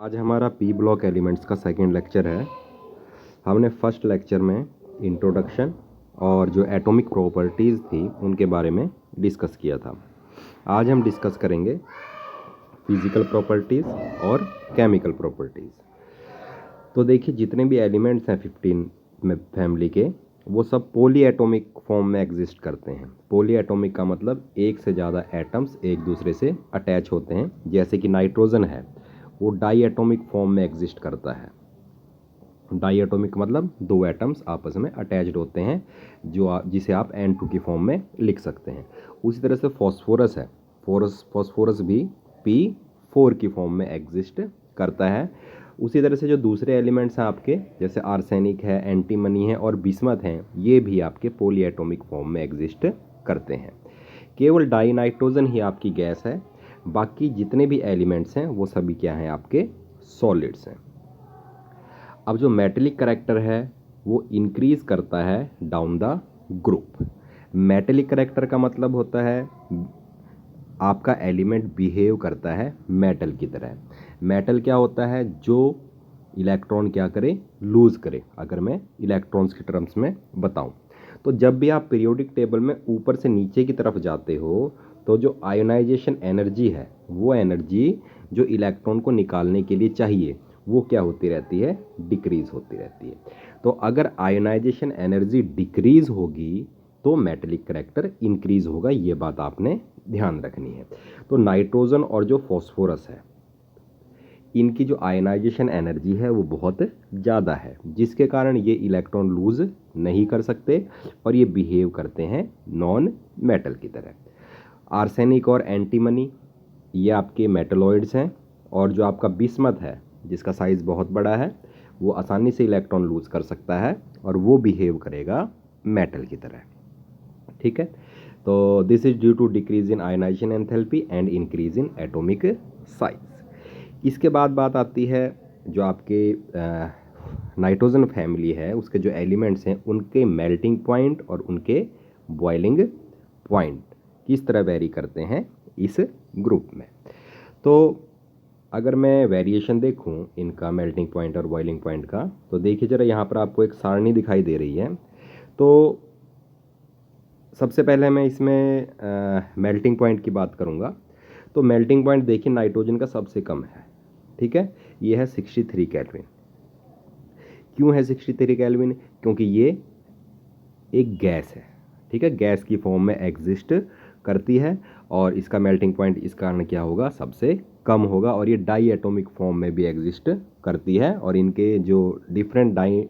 आज हमारा P block elements का सेकंड लेक्चर है। हमने फर्स्ट लेक्चर में इंट्रोडक्शन और जो एटॉमिक प्रॉपर्टीज़ थी उनके बारे में डिस्कस किया था। आज हम डिस्कस करेंगे फिज़िकल प्रॉपर्टीज़ और केमिकल प्रॉपर्टीज़। तो देखिए, जितने भी एलिमेंट्स हैं 15 में फैमिली के, वो सब पॉली एटॉमिक फॉर्म में एग्जिस्ट करते हैं। पॉली एटॉमिक का मतलब एक से ज़्यादा एटम्स एक दूसरे से अटैच होते हैं। जैसे कि नाइट्रोजन है, वो डाई एटॉमिक फॉर्म में एग्जिस्ट करता है। डाई एटॉमिक मतलब दो एटम्स आपस में अटैच्ड होते हैं, जिसे आप N2 की फॉर्म में लिख सकते हैं। उसी तरह से फॉस्फोरस है, फॉस्फोरस भी P4 की फॉर्म में एग्जिस्ट करता है। उसी तरह से जो दूसरे एलिमेंट्स हैं आपके, जैसे आर्सेनिक है, एंटीमनी है और बिस्मथ हैं, ये भी आपके पॉली एटॉमिक फॉर्म में एग्जिस्ट करते हैं। केवल डाई नाइट्रोजन ही आपकी गैस है, बाकी जितने भी एलिमेंट्स हैं वो सभी क्या हैं, आपके सॉलिड्स हैं। अब जो मेटेलिक करैक्टर है वो इंक्रीज करता है down the group. Metallic character का मतलब होता है आपका एलिमेंट बिहेव करता है मेटल की तरह। मेटल क्या होता है, जो इलेक्ट्रॉन क्या करे, लूज़ करे। अगर मैं इलेक्ट्रॉन्स की टर्म्स में बताऊं, तो जब भी आप पीरियोडिक टेबल में ऊपर से नीचे की तरफ जाते हो, तो जो आयोनाइजेशन एनर्जी है, वो एनर्जी जो इलेक्ट्रॉन को निकालने के लिए चाहिए, वो क्या होती रहती है, डिक्रीज होती रहती है। तो अगर आयोनाइजेशन एनर्जी डिक्रीज होगी तो मेटेलिक करैक्टर इंक्रीज होगा। ये बात आपने ध्यान रखनी है। तो नाइट्रोजन और जो फॉस्फोरस है, इनकी जो आयनाइजेशन एनर्जी है वो बहुत ज़्यादा है, जिसके कारण ये इलेक्ट्रॉन लूज नहीं कर सकते और ये बिहेव करते हैं नॉन मेटल की तरह। आर्सेनिक और एंटीमनी ये आपके मेटलॉइड्स हैं, और जो आपका बिस्मथ है, जिसका साइज़ बहुत बड़ा है, वो आसानी से इलेक्ट्रॉन लूज कर सकता है और वो बिहेव करेगा मेटल की तरह। ठीक है, तो this is due to decrease in ionization enthalpy and increase in atomic size. इसके बाद बात आती है जो आपके नाइट्रोजन फैमिली है, उसके जो एलिमेंट्स हैं उनके मेल्टिंग पॉइंट और उनके बॉइलिंग पॉइंट किस तरह वेरी करते हैं इस ग्रुप में। तो अगर मैं वेरिएशन देखूं इनका मेल्टिंग पॉइंट और बॉइलिंग पॉइंट का, तो देखिए ज़रा, यहाँ पर आपको एक सारणी दिखाई दे रही है। तो सबसे पहले मैं इसमें मेल्टिंग पॉइंट की बात करूँगा। तो मेल्टिंग पॉइंट देखिए, नाइट्रोजन का सबसे कम है। ठीक है, ये है 63 केल्विन। क्यों है 63 केल्विन? क्योंकि ये एक गैस है। ठीक है, गैस की फॉर्म में एग्जिस्ट करती है और इसका मेल्टिंग पॉइंट इस कारण क्या होगा, सबसे कम होगा। और ये डाई एटॉमिक फॉर्म में भी एग्जिस्ट करती है, और इनके जो डिफरेंट डाई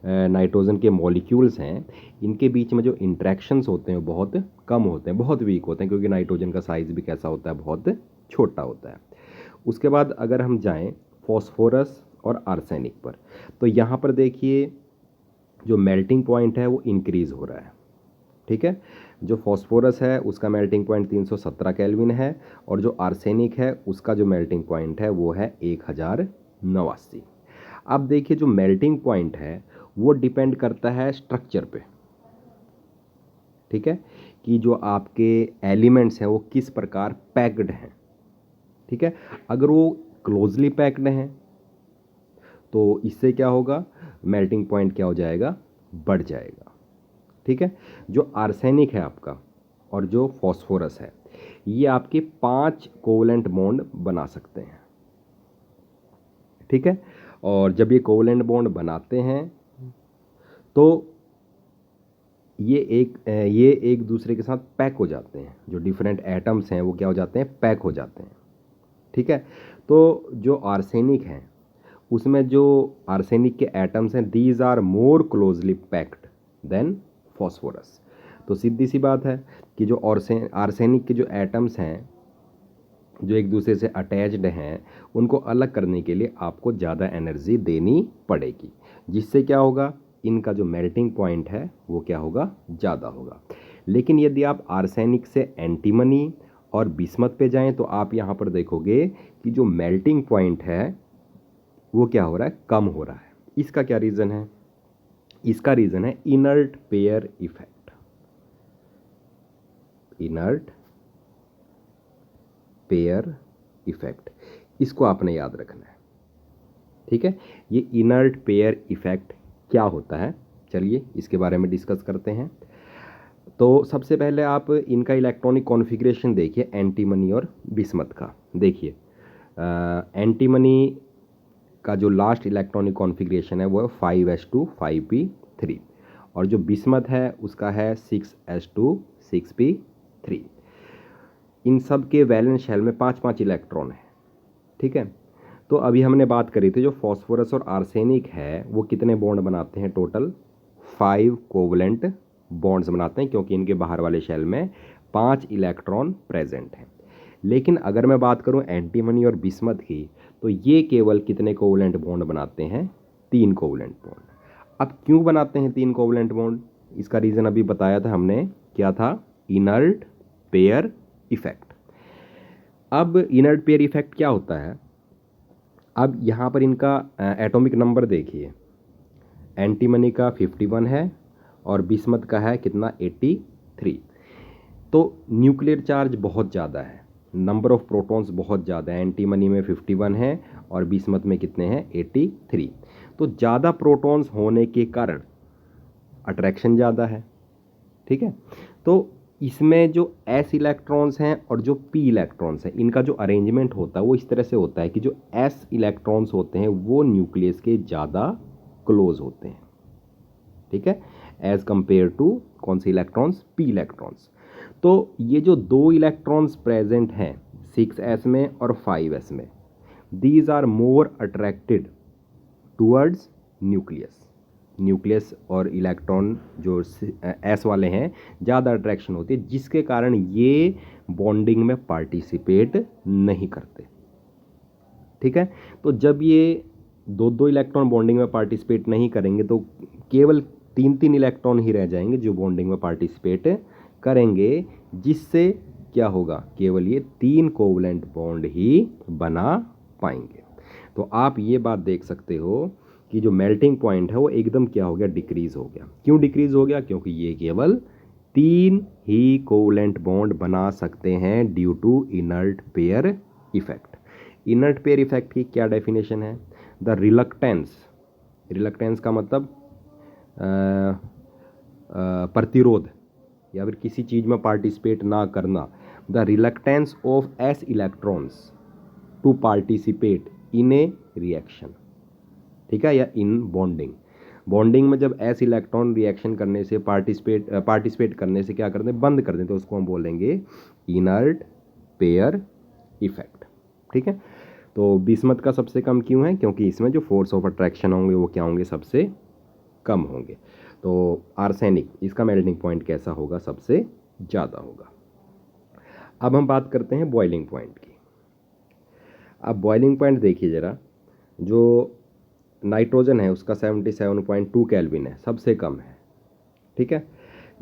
नाइट्रोजन के मॉलिक्यूल्स हैं, इनके बीच में जो इंट्रैक्शंस होते हैं बहुत कम होते हैं, बहुत वीक होते हैं, क्योंकि नाइट्रोजन का साइज़ भी कैसा होता है, बहुत छोटा होता है। उसके बाद अगर हम जाएं फॉस्फोरस और आर्सेनिक पर, तो यहाँ पर देखिए जो मेल्टिंग पॉइंट है वो इंक्रीज़ हो रहा है। ठीक है, जो फॉस्फोरस है उसका मेल्टिंग पॉइंट 317 केल्विन है, और जो आर्सेनिक है उसका जो मेल्टिंग पॉइंट है वो है 1089। अब देखिए, जो मेल्टिंग पॉइंट है वो डिपेंड करता है स्ट्रक्चर पे। ठीक है, कि जो आपके एलिमेंट्स हैं वो किस प्रकार पैक्ड हैं। ठीक है, अगर वो क्लोजली पैक्ड हैं तो इससे क्या होगा, मेल्टिंग पॉइंट क्या हो जाएगा, बढ़ जाएगा। ठीक है, जो आर्सेनिक है आपका और जो फॉस्फोरस है, ये आपके 5 कोवलेंट बॉन्ड बना सकते हैं। ठीक है, और जब ये कोवलेंट बॉन्ड बनाते हैं तो ये एक दूसरे के साथ पैक हो जाते हैं। जो डिफरेंट एटम्स हैं वो क्या हो जाते हैं, पैक हो जाते हैं। ठीक है, तो जो आर्सेनिक हैं उसमें जो आर्सेनिक के एटम्स हैं, these are more closely packed than phosphorus. तो सीधी सी बात है कि जो आर्सेनिक के जो एटम्स हैं जो एक दूसरे से अटैच्ड हैं, उनको अलग करने के लिए आपको ज़्यादा एनर्जी देनी पड़ेगी, जिससे क्या होगा, इनका जो मेल्टिंग पॉइंट है वो क्या होगा, ज़्यादा होगा। लेकिन यदि आप आर्सेनिक से एंटीमनी और बिस्मथ पे जाएं, तो आप यहाँ पर देखोगे कि जो मेल्टिंग पॉइंट है वो क्या हो रहा है, कम हो रहा है। इसका क्या रीज़न है? इसका रीज़न है inert pair effect. Inert pair effect, इसको आपने याद रखना है। ठीक है। ये इनर्ट पेयर इफेक्ट क्या होता है, चलिए इसके बारे में डिस्कस करते हैं। तो सबसे पहले आप इनका इलेक्ट्रॉनिक कॉन्फ़िगरेशन देखिए, एंटीमनी और बिस्मथ का। देखिए एंटीमनी का जो लास्ट इलेक्ट्रॉनिक कॉन्फ़िगरेशन है वो है 5s2 5p3, और जो बिस्मथ है उसका है 6s2 6p3। इन सब के वैलेंस शेल में 5-5 इलेक्ट्रॉन है, ठीक है। तो अभी हमने बात करी थी जो फॉस्फोरस और आर्सेनिक है वो कितने बॉन्ड बनाते हैं, टोटल 5 कोवलेंट बॉन्ड्स बनाते हैं, क्योंकि इनके बाहर वाले शेल में 5 इलेक्ट्रॉन प्रेजेंट हैं। लेकिन अगर मैं बात करूं एंटीमनी और बिस्मथ की, तो ये केवल कितने कोवलेंट बॉन्ड बनाते हैं, 3 कोवलेंट बॉन्ड। अब क्यों बनाते हैं 3 कोवलेंट बॉन्ड, इसका रीज़न अभी बताया था हमने, क्या था, इनर्ट पेयर इफेक्ट। अब इनर्ट पेयर इफेक्ट क्या होता है, अब यहाँ पर इनका एटॉमिक नंबर देखिए, एंटीमनी का 51 है और बिस्मथ का है कितना, 83। तो न्यूक्लियर चार्ज बहुत ज़्यादा है, नंबर ऑफ प्रोटॉन्स बहुत ज़्यादा है। एंटीमनी में 51 है और बिस्मथ में कितने हैं, 83। तो ज़्यादा प्रोटॉन्स होने के कारण अट्रैक्शन ज़्यादा है, ठीक है। तो इसमें जो s इलेक्ट्रॉन्स हैं और जो p इलेक्ट्रॉन्स हैं, इनका जो अरेंजमेंट होता है वो इस तरह से होता है कि जो s इलेक्ट्रॉन्स होते हैं वो न्यूक्लियस के ज़्यादा क्लोज होते हैं, ठीक है, एज कंपेयर टू कौन से इलेक्ट्रॉन्स, p इलेक्ट्रॉन्स। तो ये जो 2 इलेक्ट्रॉन्स प्रेजेंट हैं 6s में और 5s में, these are more attracted towards nucleus. Nucleus और इलेक्ट्रॉन जो एस वाले हैं ज़्यादा अट्रैक्शन होती है, जिसके कारण ये बॉन्डिंग में पार्टिसिपेट नहीं करते, ठीक है। तो जब ये 2-2 इलेक्ट्रॉन बॉन्डिंग में पार्टिसिपेट नहीं करेंगे तो केवल 3-3 इलेक्ट्रॉन ही रह जाएंगे जो बॉन्डिंग में पार्टिसिपेट करेंगे, जिससे क्या होगा, केवल ये 3 कोवलेंट बॉन्ड ही बना पाएंगे। तो आप ये बात देख सकते हो कि जो मेल्टिंग पॉइंट है वो एकदम क्या हो गया, डिक्रीज हो गया। क्यों डिक्रीज हो गया, क्योंकि ये केवल 3 ही कोवलेंट बॉन्ड बना सकते हैं due to inert pair effect. Inert pair effect की क्या डेफिनेशन है, द रिलक्टेंस, रिलक्टेंस का मतलब प्रतिरोध या फिर किसी चीज़ में पार्टिसिपेट ना करना, the reluctance of s electrons to participate in a reaction, ठीक है, या इन बॉन्डिंग। बॉन्डिंग में जब एस इलेक्ट्रॉन रिएक्शन करने से पार्टिसिपेट करने से क्या करते हैं, बंद कर दें, तो उसको हम बोलेंगे इनर्ट पेयर इफेक्ट, ठीक है। तो बिस्मथ का सबसे कम क्यों है, क्योंकि इसमें जो फोर्स ऑफ अट्रैक्शन होंगे वो क्या होंगे, सबसे कम होंगे। तो आर्सेनिक, इसका मेल्टिंग पॉइंट कैसा होगा, सबसे ज़्यादा होगा। अब हम बात करते हैं बॉइलिंग पॉइंट की। अब बॉइलिंग पॉइंट देखिए ज़रा, जो नाइट्रोजन है उसका 77.2 केल्विन है, सबसे कम है, ठीक है।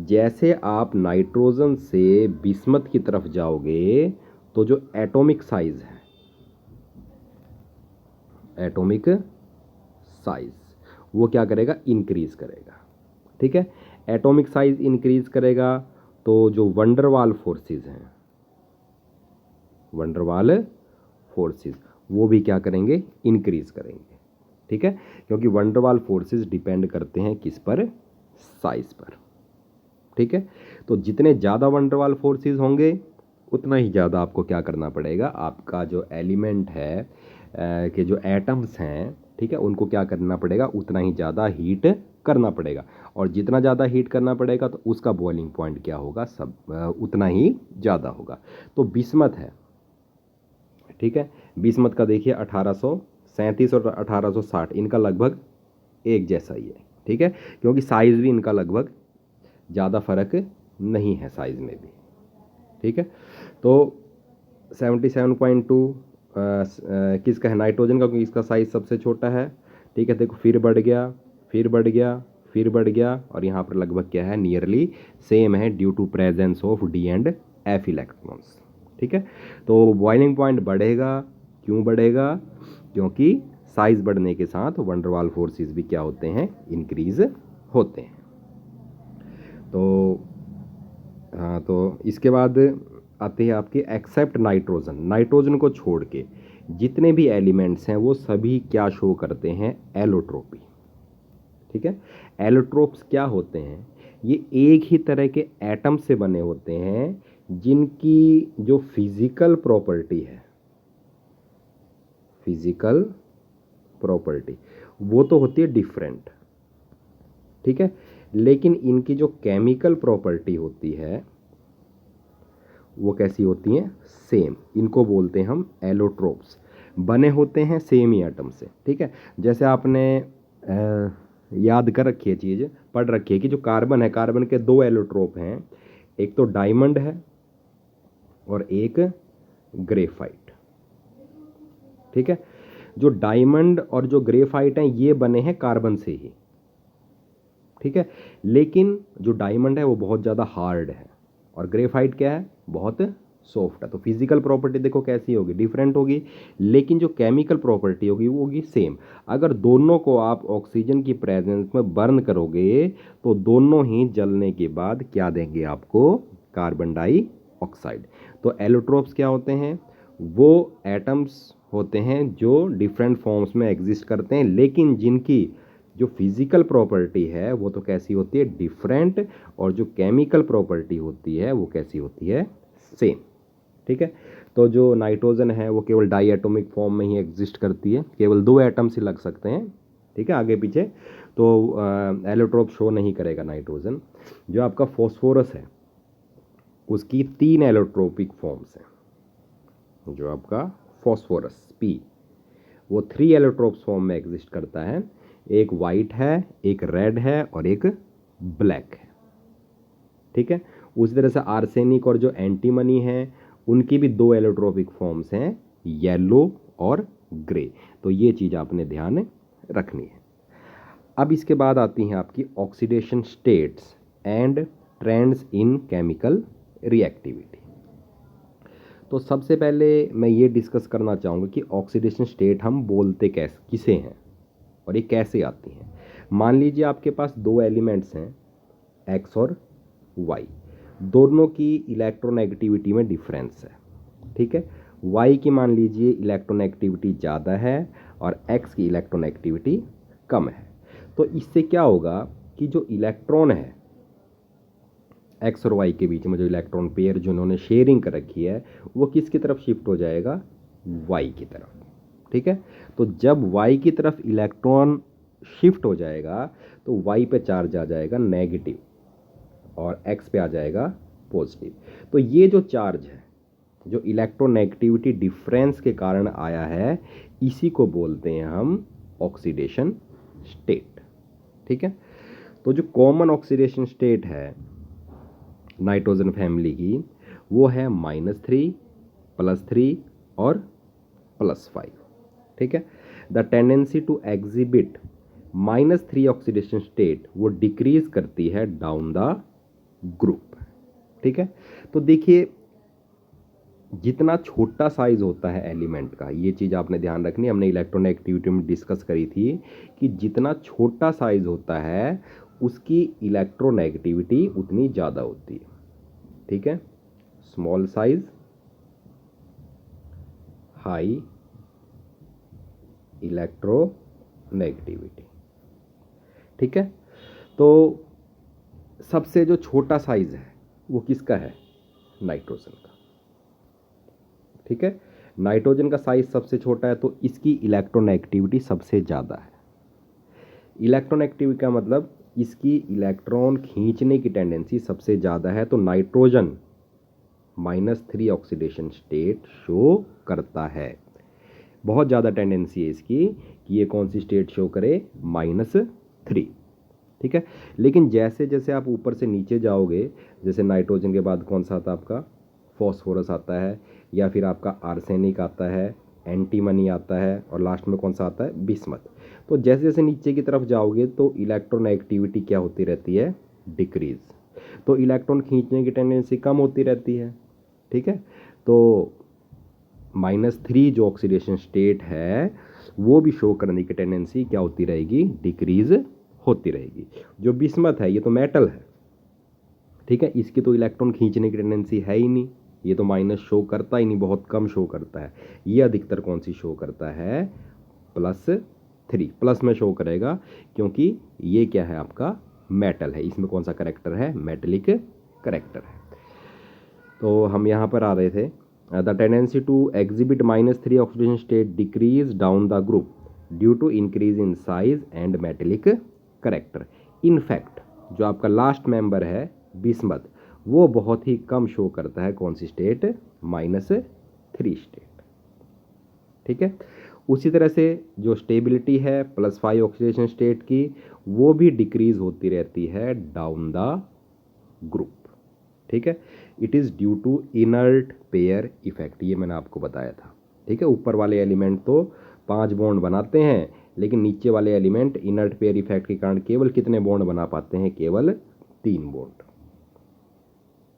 जैसे आप नाइट्रोजन से बिस्मथ की तरफ जाओगे तो जो एटॉमिक साइज है, एटॉमिक साइज वो क्या करेगा, इंक्रीज करेगा, ठीक है। एटॉमिक साइज इंक्रीज करेगा तो जो वंडरवाल फोर्सेस हैं, वंडरवाल फोर्सेस वो भी क्या करेंगे, इंक्रीज करेंगे, ठीक है। क्योंकि वंडरवाल फोर्सेस डिपेंड करते हैं किस पर, साइज पर, ठीक है। तो जितने ज़्यादा वंडरवाल फोर्सेस होंगे उतना ही ज़्यादा आपको क्या करना पड़ेगा, आपका जो एलिमेंट है कि जो एटम्स हैं, ठीक है, उनको क्या करना पड़ेगा, उतना ही ज़्यादा हीट करना पड़ेगा। और जितना ज़्यादा हीट करना पड़ेगा तो उसका बॉइलिंग पॉइंट क्या होगा, सब उतना ही ज़्यादा होगा। तो बिस्मथ है, ठीक है, बिस्मथ का देखिए 1837 और 1860, इनका लगभग एक जैसा ही है, ठीक है, क्योंकि साइज़ भी इनका लगभग ज़्यादा फर्क नहीं है साइज़ में भी, ठीक है। तो 77.2 किसका है, नाइट्रोजन का, क्योंकि इसका साइज़ सबसे छोटा है, ठीक है। देखो फिर बढ़ गया, फिर बढ़ गया, फिर बढ़ गया, और यहाँ पर लगभग क्या है, नियरली सेम है due to presence of d and f electrons, ठीक है। तो बॉइलिंग पॉइंट बढ़ेगा, क्यों बढ़ेगा, क्योंकि साइज बढ़ने के साथ वंडरवाल फोर्सेस भी क्या होते हैं, इंक्रीज होते हैं। तो हाँ, तो इसके बाद आते हैं आपके एक्सेप्ट नाइट्रोजन, नाइट्रोजन को छोड़ के जितने भी एलिमेंट्स हैं वो सभी क्या शो करते हैं, एलोट्रोपी। ठीक है, एलोट्रोप्स क्या होते हैं, ये एक ही तरह के एटम से बने होते हैं जिनकी जो फिजिकल प्रॉपर्टी है, फिजिकल प्रॉपर्टी वो तो होती है डिफरेंट, ठीक है, लेकिन इनकी जो केमिकल प्रॉपर्टी होती है वो कैसी होती हैं, सेम। इनको बोलते हैं हम एलोट्रोप्स, बने होते हैं सेम ही एटम से। ठीक है, जैसे आपने याद कर रखी है, चीज़ पढ़ रखी है कि जो कार्बन है, कार्बन के दो एलोट्रोप हैं, एक तो डायमंड है और एक ग्रेफाइट। ठीक है, जो डायमंड और जो ग्रेफाइट हैं ये बने हैं कार्बन से ही। ठीक है, लेकिन जो डायमंड है वो बहुत ज़्यादा हार्ड है और ग्रेफाइट क्या है, बहुत सॉफ्ट है। तो फिजिकल प्रॉपर्टी देखो कैसी होगी, डिफरेंट होगी, लेकिन जो केमिकल प्रॉपर्टी होगी वो होगी सेम। अगर दोनों को आप ऑक्सीजन की प्रेजेंस में बर्न करोगे तो दोनों ही जलने के बाद क्या देंगे आपको, कार्बन डाइऑक्साइड। तो एलोट्रोप्स क्या होते हैं, वो एटम्स होते हैं जो डिफरेंट फॉर्म्स में एग्जिस्ट करते हैं, लेकिन जिनकी जो फिजिकल प्रॉपर्टी है वो तो कैसी होती है, डिफरेंट, और जो केमिकल प्रॉपर्टी होती है वो कैसी होती है, सेम। ठीक है, तो जो नाइट्रोजन है वो केवल डाई एटॉमिक फॉर्म में ही एग्जिस्ट करती है, केवल दो एटम्स ही लग सकते हैं। ठीक है, आगे पीछे तो एलोट्रोप शो नहीं करेगा नाइट्रोजन। जो आपका फॉस्फोरस है उसकी 3 एलोट्रोपिक फॉर्म्स हैं। जो आपका फॉस्फोरस पी वो 3 एलोट्रोप्स फॉर्म में एग्जिस्ट करता है, एक वाइट है, एक रेड है और एक ब्लैक है। ठीक है, उसी तरह से आर्सेनिक और जो एंटीमनी है उनकी भी 2 एलोट्रोपिक फॉर्म्स हैं, येलो और ग्रे। तो ये चीज़ आपने ध्यान रखनी है। अब इसके बाद आती हैं आपकी oxidation states and trends in chemical reactivity. तो सबसे पहले मैं ये डिस्कस करना चाहूँगा कि ऑक्सीडेशन स्टेट हम बोलते किसे हैं और ये कैसे आती हैं। मान लीजिए आपके पास दो एलिमेंट्स हैं, एक्स और वाई, दोनों की इलेक्ट्रोनेगेटिविटी में डिफरेंस है। ठीक है, वाई की मान लीजिए इलेक्ट्रोनेगेटिविटी ज़्यादा है और एक्स की इलेक्ट्रोनेगेटिविटी कम है। तो इससे क्या होगा कि जो इलेक्ट्रॉन है एक्स और वाई के बीच में, जो इलेक्ट्रॉन पेयर जो उन्होंने शेयरिंग कर रखी है, वो किसकी तरफ शिफ्ट हो जाएगा, वाई की तरफ। ठीक है, तो जब वाई की तरफ इलेक्ट्रॉन शिफ्ट हो जाएगा तो वाई पे चार्ज आ जाएगा नेगेटिव और एक्स पे आ जाएगा पॉजिटिव। तो ये जो चार्ज है, जो इलेक्ट्रोनेगेटिविटी डिफरेंस के कारण आया है, इसी को बोलते हैं हम ऑक्सीडेशन स्टेट। ठीक है, तो जो कॉमन ऑक्सीडेशन स्टेट है नाइट्रोजन फैमिली की वो है -3, +3 और +5। ठीक है, the tendency to exhibit -3 oxidation state वो डिक्रीज करती है डाउन द ग्रुप। ठीक है, तो देखिए जितना छोटा साइज होता है एलिमेंट का, ये चीज़ आपने ध्यान रखनी, हमने इलेक्ट्रोनेगेटिविटी में डिस्कस करी थी कि जितना छोटा साइज होता है उसकी इलेक्ट्रोनेगेटिविटी उतनी ज़्यादा होती है। ठीक है, स्मॉल साइज हाई इलेक्ट्रोनेगेटिविटी। ठीक है, तो सबसे जो छोटा साइज है वो किसका है, नाइट्रोजन का। ठीक है, नाइट्रोजन का साइज सबसे छोटा है तो इसकी इलेक्ट्रोनेगेटिविटी सबसे ज़्यादा है। इलेक्ट्रोनेगेटिविटी का मतलब इसकी इलेक्ट्रॉन खींचने की टेंडेंसी सबसे ज़्यादा है। तो नाइट्रोजन -3 ऑक्सीडेशन स्टेट शो करता है, बहुत ज़्यादा टेंडेंसी है इसकी कि ये कौन सी स्टेट शो करे, -3। ठीक है, लेकिन जैसे जैसे आप ऊपर से नीचे जाओगे, जैसे नाइट्रोजन के बाद कौन सा आता है आपका, फॉस्फोरस आता है, या फिर आपका आर्सेनिक आता है, एंटीमनी आता है, और लास्ट में कौन सा आता है, बिस्मथ। तो जैसे जैसे नीचे की तरफ जाओगे तो इलेक्ट्रोनेगेटिविटी क्या होती रहती है, डिक्रीज। तो इलेक्ट्रॉन खींचने की टेंडेंसी कम होती रहती है। ठीक है, तो -3 जो ऑक्सीडेशन स्टेट है वो भी शो करने की टेंडेंसी क्या होती रहेगी, डिक्रीज होती रहेगी। जो बिस्मथ है ये तो मेटल है, ठीक है, इसकी तो इलेक्ट्रॉन खींचने की टेंडेंसी है ही नहीं, ये तो माइनस शो करता ही नहीं, बहुत कम शो करता है। ये अधिकतर कौन सी शो करता है, +3, प्लस में शो करेगा, क्योंकि ये क्या है आपका मेटल है, इसमें कौन सा करेक्टर है, मेटेलिक करेक्टर है। तो हम यहाँ पर आ रहे थे, the tendency to exhibit -3 oxidation state decrease down the group due to increase in size and metallic character. In fact जो आपका लास्ट मेंबर है बिस्मथ, वो बहुत ही कम शो करता है कौन सी स्टेट, -3 स्टेट। ठीक है। उसी तरह से जो स्टेबिलिटी है +5 ऑक्सीडेशन स्टेट की, वो भी डिक्रीज होती रहती है डाउन द ग्रुप। ठीक है। It is due to inert pair effect, ये मैंने आपको बताया था। ठीक है। ऊपर वाले एलिमेंट तो 5 बॉन्ड बनाते हैं, लेकिन नीचे वाले एलिमेंट इनर्ट पेयर इफेक्ट के कारण केवल कितने बॉन्ड बना पाते हैं, केवल 3 बॉन्ड।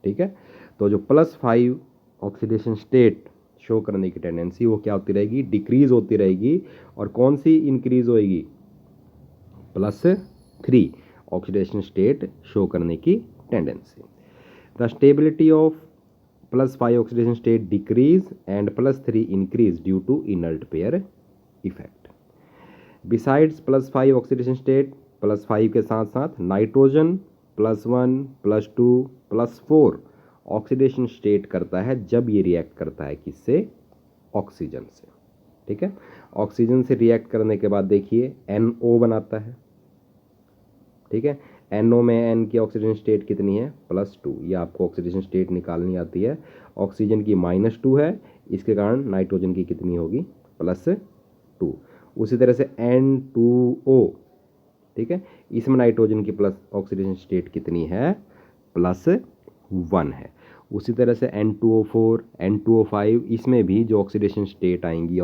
ठीक है। तो जो +5 ऑक्सीडेशन स्टेट शो करने की टेंडेंसी वो क्या होती रहेगी, डिक्रीज होती रहेगी। और कौन सी इंक्रीज होएगी, +3 ऑक्सीडेशन स्टेट शो करने की tendency. The stability of +5 oxidation state decrease and +3 increase due to inert pair effect. Besides +5 oxidation state, +5 के साथ साथ नाइट्रोजन +1, +2, +4 ऑक्सीडेशन स्टेट करता है जब ये रिएक्ट करता है किससे, ऑक्सीजन से। ठीक है। ऑक्सीजन से रिएक्ट करने के बाद देखिए NO बनाता है। ठीक है। NO में N की ऑक्सीजन स्टेट कितनी है, +2। ये आपको ऑक्सीडेशन स्टेट निकालनी आती है। ऑक्सीजन की -2 है, इसके कारण नाइट्रोजन की कितनी होगी, +2। उसी तरह से N2O, ठीक है, इसमें नाइट्रोजन की प्लस ऑक्सीडेशन स्टेट कितनी है, +1 है। उसी तरह से N2O4, N2O5, इसमें भी जो ऑक्सीडेशन स्टेट आएंगी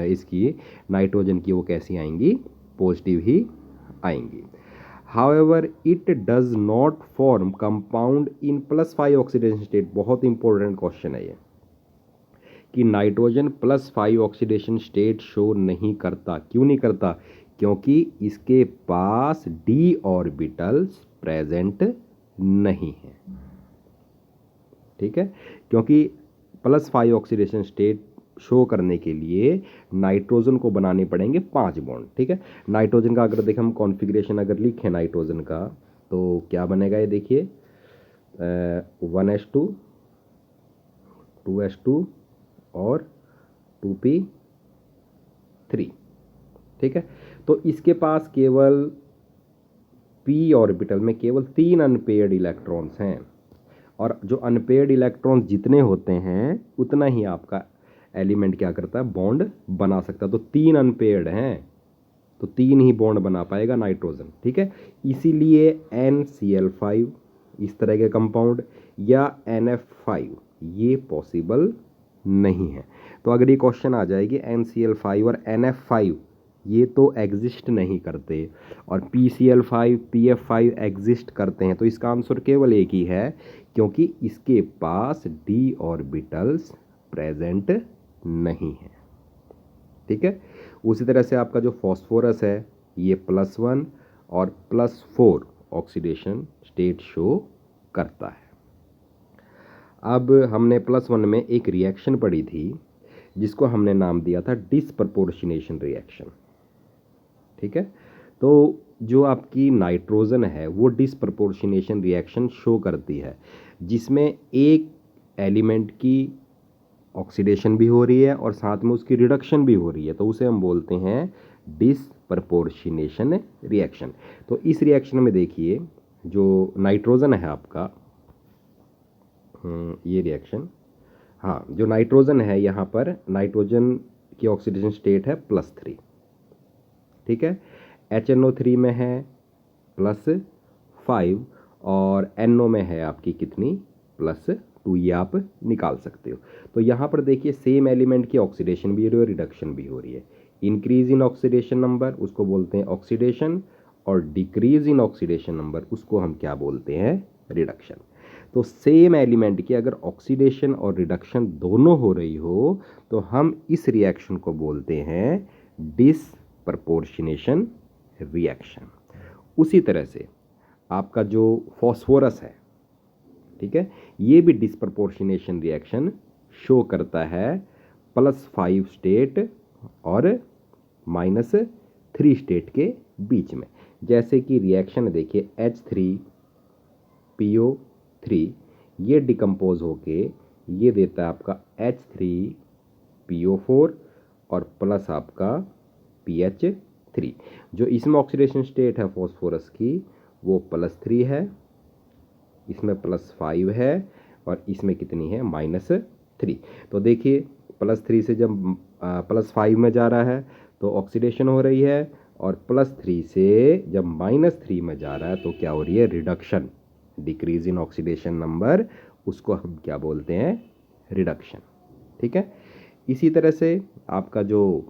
इसकी नाइट्रोजन की, वो कैसी आएंगी, पॉजिटिव ही आएंगी। However it does not form compound in +5 oxidation state. बहुत इंपॉर्टेंट क्वेश्चन है ये, कि नाइट्रोजन +5 ऑक्सीडेशन स्टेट शो नहीं करता। क्यों नहीं करता, क्योंकि इसके पास d ऑर्बिटल्स प्रेजेंट नहीं है। ठीक है। क्योंकि +5 ऑक्सीडेशन स्टेट शो करने के लिए नाइट्रोजन को बनाने पड़ेंगे 5 बॉन्ड। ठीक है। नाइट्रोजन का अगर देखें हम कॉन्फ़िगरेशन अगर लिखें नाइट्रोजन का, तो क्या बनेगा, ये देखिए 1s2, 2s2 और 2p3। ठीक है। तो इसके पास केवल p ऑर्बिटल में केवल 3 अनपेयर्ड इलेक्ट्रॉन्स हैं, और जो अनपेयर्ड इलेक्ट्रॉन्स जितने होते हैं उतना ही आपका एलिमेंट क्या करता है, बॉन्ड बना सकता है। तो 3 अनपेयर्ड हैं, तो 3 ही बॉन्ड बना पाएगा नाइट्रोजन। ठीक है। इसीलिए NCl5 इस तरह के कंपाउंड या NF5 ये पॉसिबल नहीं है। तो अगर ये क्वेश्चन आ जाएगी NCl5 और NF5 ये तो एग्जिस्ट नहीं करते, और PCl5, PF5 एग्जिस्ट करते हैं, तो इसका आंसर केवल एक ही है, क्योंकि इसके पास d ऑर्बिटल्स प्रेजेंट नहीं है। ठीक है। उसी तरह से आपका जो फॉस्फोरस है ये +1 और +4 ऑक्सीडेशन स्टेट शो करता है। अब हमने +1 में एक रिएक्शन पढ़ी थी जिसको हमने नाम दिया था डिसप्रपोर्शनेशन रिएक्शन। ठीक है। तो जो आपकी नाइट्रोजन है वो डिसप्रपोर्शनेशन रिएक्शन शो करती है, जिसमें एक एलिमेंट की ऑक्सीडेशन भी हो रही है और साथ में उसकी रिडक्शन भी हो रही है, तो उसे हम बोलते हैं डिसप्रपोर्शनेशन रिएक्शन। तो इस रिएक्शन में देखिए जो नाइट्रोजन है आपका, ये रिएक्शन, हाँ, जो नाइट्रोजन है यहाँ पर नाइट्रोजन की ऑक्सीडेशन स्टेट है +3। ठीक है। HNO3 में है +5 और NO में है आपकी कितनी, +2। ये आप निकाल सकते हो। तो यहाँ पर देखिए सेम एलिमेंट की ऑक्सीडेशन भी हो रही है और रिडक्शन भी हो रही है। इंक्रीज इन ऑक्सीडेशन नंबर उसको बोलते हैं ऑक्सीडेशन, और डिक्रीज इन ऑक्सीडेशन नंबर उसको हम क्या बोलते हैं, रिडक्शन। तो सेम एलिमेंट की अगर ऑक्सीडेशन और रिडक्शन दोनों हो रही हो तो हम इस रिएक्शन को बोलते हैं डिसप्रपोर्शनेशन रिएक्शन। उसी तरह से आपका जो फॉस्फोरस है ठीक है। ये भी डिस्प्रपोर्शनेशन रिएक्शन शो करता है +5 स्टेट और -3 स्टेट के बीच में। जैसे कि रिएक्शन देखिए H3PO3, ये डिकम्पोज होके ये देता है आपका H3PO4 और प्लस आपका PH3। जो इसमें ऑक्सीडेशन स्टेट है फॉस्फोरस की वो +3 है, इसमें +5 है और इसमें कितनी है -3। तो देखिए +3 से जब +5 में जा रहा है तो ऑक्सीडेशन हो रही है और +3 से जब -3 में जा रहा है तो क्या हो रही है reduction, decrease in oxidation number, उसको हम क्या बोलते हैं रिडक्शन। ठीक है। इसी तरह से आपका जो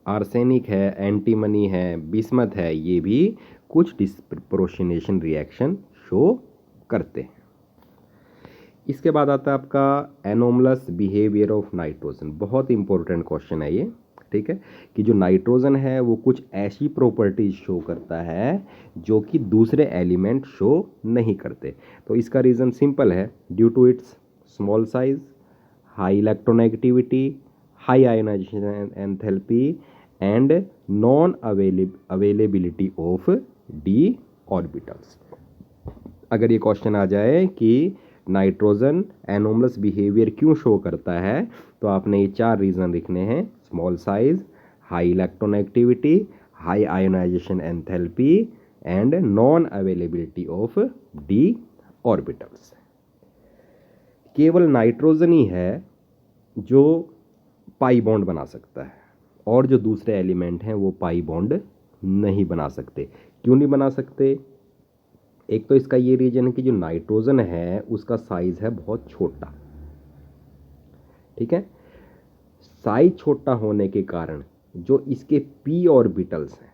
आर्सेनिक है, एंटीमनी है, बिस्मथ है, ये भी कुछ डिस्प्रोपोर्शनेशन रिएक्शन शो करते हैं। इसके बाद आता है आपका एनोमलस बिहेवियर ऑफ नाइट्रोजन। बहुत इंपॉर्टेंट क्वेश्चन है ये, ठीक है, कि जो नाइट्रोजन है वो कुछ ऐसी प्रॉपर्टीज शो करता है जो कि दूसरे एलिमेंट शो नहीं करते। तो इसका रीज़न सिंपल है, due to its small size, high electronegativity, high ionization enthalpy and non availability of d orbitals. अगर ये क्वेश्चन आ जाए कि नाइट्रोजन एनोमलस बिहेवियर क्यों शो करता है तो आपने ये 4 रीज़न लिखने हैं, small size, high electronegativity, high ionization enthalpy and non availability of d orbitals. केवल नाइट्रोजन ही है जो पाई बॉन्ड बना सकता है और जो दूसरे एलिमेंट हैं वो पाई बॉन्ड नहीं बना सकते। क्यों नहीं बना सकते? एक तो इसका ये रीजन है कि जो नाइट्रोजन है उसका साइज है बहुत छोटा, ठीक है। साइज छोटा होने के कारण जो इसके पी ऑर्बिटल्स हैं,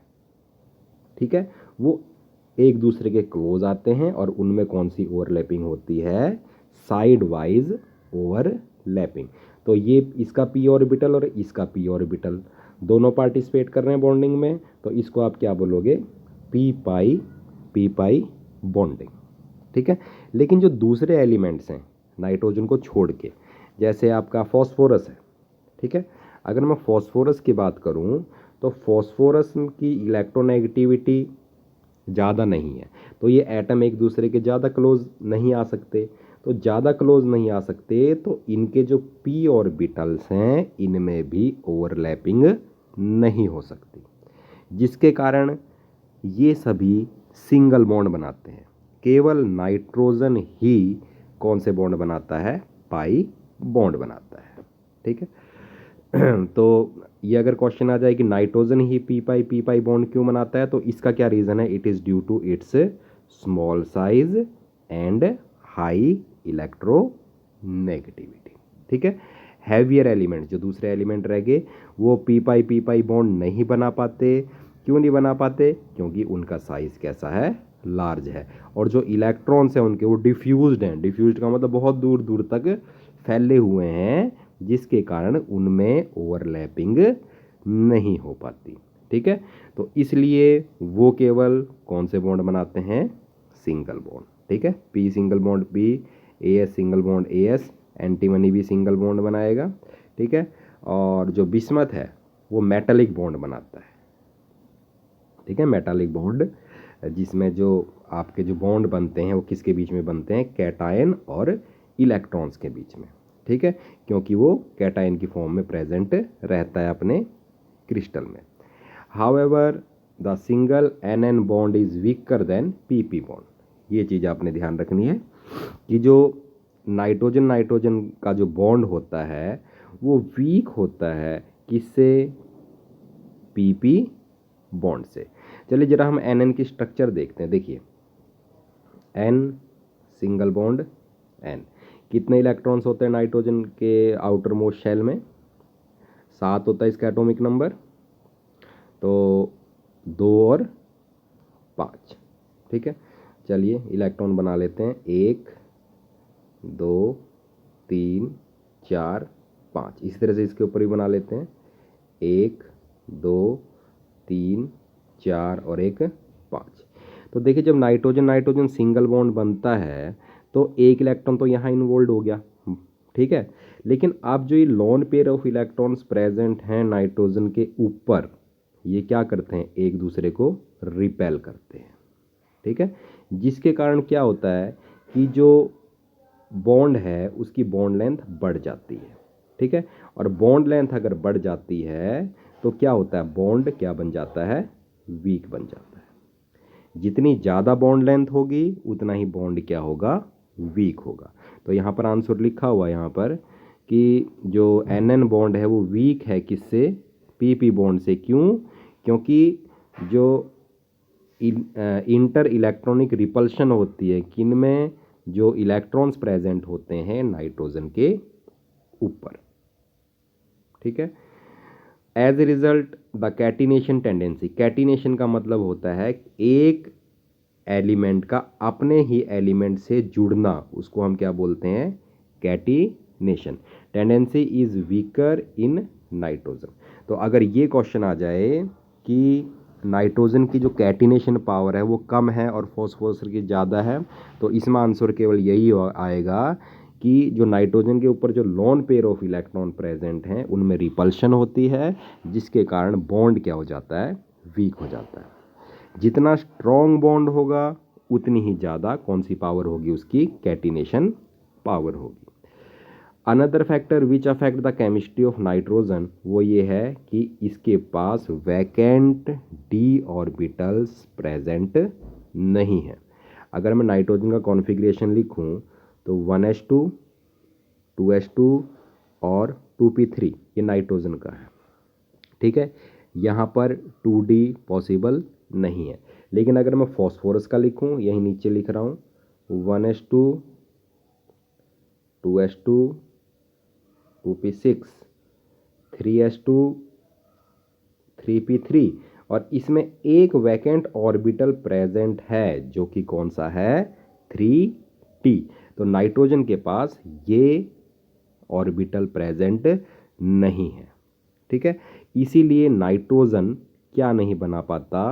ठीक है, वो एक दूसरे के क्लोज आते हैं और उनमें कौन सी ओवरलैपिंग होती है, साइड वाइज ओवरलैपिंग। तो ये इसका पी ऑर्बिटल और इसका पी ऑर्बिटल दोनों पार्टिसिपेट कर रहे हैं बॉन्डिंग में, तो इसको आप क्या बोलोगे, पी पाई बॉन्डिंग, ठीक है। लेकिन जो दूसरे एलिमेंट्स हैं नाइट्रोजन को छोड़ के, जैसे आपका फॉस्फोरस है, ठीक है, अगर मैं फॉस्फोरस की बात करूं तो फॉस्फोरस की इलेक्ट्रोनेगेटिविटी ज़्यादा नहीं है, तो ये एटम एक दूसरे के ज़्यादा क्लोज नहीं आ सकते। तो ज़्यादा क्लोज नहीं आ सकते तो इनके जो पी ऑर्बिटल्स हैं इनमें भी ओवरलैपिंग नहीं हो सकती, जिसके कारण ये सभी सिंगल बॉन्ड बनाते हैं। केवल नाइट्रोजन ही कौन से बॉन्ड बनाता है, पाई बॉन्ड बनाता है, ठीक है। तो ये अगर क्वेश्चन आ जाए कि नाइट्रोजन ही पी पाई बॉन्ड क्यों बनाता है तो इसका क्या रीज़न है, it is due to its small size and high electronegativity, ठीक है। हैवियर एलिमेंट जो दूसरे एलिमेंट रह गए वो पी पाई बॉन्ड नहीं बना पाते। क्यों नहीं बना पाते? क्योंकि उनका साइज कैसा है, लार्ज है, और जो इलेक्ट्रॉन्स हैं उनके वो डिफ्यूज्ड हैं। डिफ्यूज्ड का मतलब बहुत दूर दूर तक फैले हुए हैं, जिसके कारण उनमें ओवरलैपिंग नहीं हो पाती, ठीक है। तो इसलिए वो केवल कौन से बॉन्ड बनाते हैं, सिंगल बॉन्ड, ठीक है। P single bond P, S single bond S, antimony भी सिंगल बॉन्ड बनाएगा, ठीक है। और जो बिस्मथ है वो मेटालिक बॉन्ड बनाता है, ठीक है, मेटालिक बॉन्ड, जिसमें जो आपके जो बॉन्ड बनते हैं वो किसके बीच में बनते हैं, कैटायन और इलेक्ट्रॉन्स के बीच में, ठीक है, क्योंकि वो कैटायन की फॉर्म में प्रेजेंट रहता है अपने क्रिस्टल में। However the single NN bond is weaker then PP bond. ये चीज़ आपने ध्यान रखनी है कि जो नाइट्रोजन का जो बॉन्ड होता है वो वीक होता है किससे, PP बॉन्ड से। चलिए जरा हम NN की स्ट्रक्चर देखते हैं। देखिए N सिंगल बॉन्ड N, कितने इलेक्ट्रॉन्स होते हैं नाइट्रोजन के आउटर मोस्ट शेल में, 7 होता है इसका एटॉमिक नंबर, तो 2 और 5, ठीक है। चलिए इलेक्ट्रॉन बना लेते हैं, 1 2 3 4 5, इसी तरह से इसके ऊपर भी बना लेते हैं, 1 2 3 4 और 1 5। तो देखिए जब नाइट्रोजन सिंगल बॉन्ड बनता है तो एक इलेक्ट्रॉन तो यहाँ इन्वॉल्व हो गया, ठीक है। लेकिन अब जो ये lone pair of electrons present हैं नाइट्रोजन के ऊपर, ये क्या करते हैं, एक दूसरे को रिपेल करते हैं, ठीक है। जिसके कारण क्या होता है कि जो बॉन्ड है उसकी बॉन्ड लेंथ बढ़ जाती है, ठीक है। और बॉन्ड लेंथ अगर बढ़ जाती है तो क्या होता है, बॉन्ड क्या बन जाता है, वीक बन जाता है। जितनी ज़्यादा बॉन्ड लेंथ होगी उतना ही बॉन्ड क्या होगा, वीक होगा। तो यहाँ पर आंसर लिखा हुआ है यहाँ पर कि जो NN बॉन्ड है वो वीक है किससे, PP बॉन्ड से। क्यों, क्योंकि जो इंटर इलेक्ट्रॉनिक रिपल्शन होती है किन में, जो इलेक्ट्रॉन्स प्रेजेंट होते हैं नाइट्रोजन के ऊपर, ठीक है। As a result the catenation tendency, catenation का मतलब होता है एक एलिमेंट का अपने ही एलिमेंट से जुड़ना, उसको हम क्या बोलते हैं, catenation. Tendency is weaker in nitrogen. तो अगर ये क्वेश्चन आ जाए कि नाइट्रोजन की जो कैटिनेशन पावर है वो कम है और फॉस्फोरस की ज़्यादा है, तो इसमें आंसर केवल यही आएगा कि जो नाइट्रोजन के ऊपर जो lone pair of electron present हैं उनमें रिपल्शन होती है, जिसके कारण बॉन्ड क्या हो जाता है, वीक हो जाता है। जितना स्ट्रॉन्ग बॉन्ड होगा उतनी ही ज़्यादा कौन सी पावर होगी, उसकी कैटिनेशन पावर होगी। Another factor which affect the chemistry of nitrogen, वो ये है कि इसके पास वैकेंट डी ऑर्बिटल्स प्रेजेंट नहीं है। अगर मैं नाइट्रोजन का कॉन्फ़िगरेशन लिखूं तो 1s2 2s2 और 2p3 ये नाइट्रोजन का है, ठीक है। यहाँ पर 2d पॉसिबल नहीं है। लेकिन अगर मैं फॉस्फोरस का लिखूं, यही नीचे लिख रहा हूँ, 1s2 2s2 2p6 3s2 3p3 और इसमें एक वैकेंट ऑर्बिटल प्रेजेंट है जो कि कौन सा है, 3t। तो नाइट्रोजन के पास ये ऑर्बिटल प्रेजेंट नहीं है, ठीक है। इसीलिए नाइट्रोजन क्या नहीं बना पाता,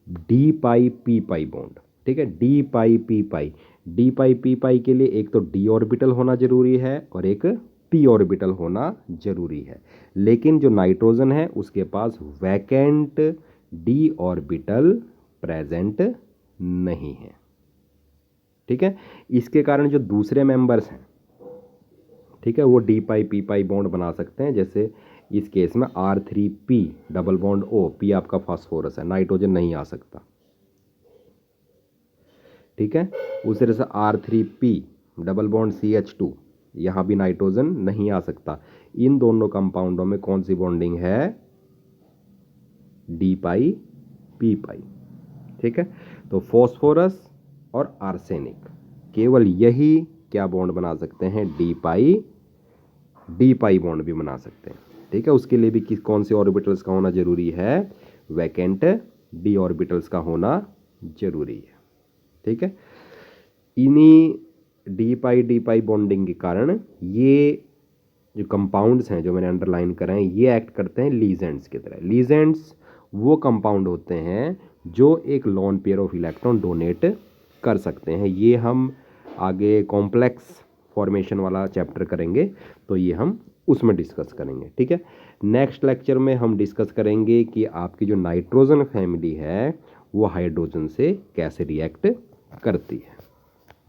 डी पाई पी पाई बॉन्ड, ठीक है। डी पाई पी पाई, डी पाई पी पाई के लिए एक तो डी ऑर्बिटल होना जरूरी है और एक पी ऑर्बिटल होना जरूरी है। लेकिन जो नाइट्रोजन है उसके पास वैकेंट डी ऑर्बिटल प्रेजेंट नहीं है, ठीक है। इसके कारण जो दूसरे मेंबर्स हैं, ठीक है, वो डी पाई पी पाई बॉन्ड बना सकते हैं। जैसे इस केस में R3P double bond O, P आपका फास्फोरस है, नाइट्रोजन नहीं आ सकता, ठीक है। उस तरह से R3P डबल बॉन्ड CH2, यहाँ भी नाइट्रोजन नहीं आ सकता। इन दोनों कंपाउंडों में कौन सी बॉन्डिंग है, डी पाई पी पाई, ठीक है। तो फॉस्फोरस और आर्सेनिक केवल यही क्या बॉन्ड बना सकते हैं, डी पाई बॉन्ड भी बना सकते हैं, ठीक है। उसके लिए भी किस कौन से ऑर्बिटल्स का होना जरूरी है, वैकेंट डी ऑर्बिटल्स का होना जरूरी है, ठीक है। इन्हीं डी पाई बॉन्डिंग के कारण ये जो कंपाउंड्स हैं जो मैंने अंडरलाइन करे हैं ये एक्ट करते हैं लीजेंड्स की तरह। लीजेंड्स वो कंपाउंड होते हैं जो एक lone pair of electron donate कर सकते हैं। ये हम आगे कॉम्प्लेक्स फॉर्मेशन वाला चैप्टर करेंगे तो ये हम उसमें डिस्कस करेंगे, ठीक है। नेक्स्ट लेक्चर में हम डिस्कस करेंगे कि आपकी जो नाइट्रोजन फैमिली है वो हाइड्रोजन से कैसे रिएक्ट करती है।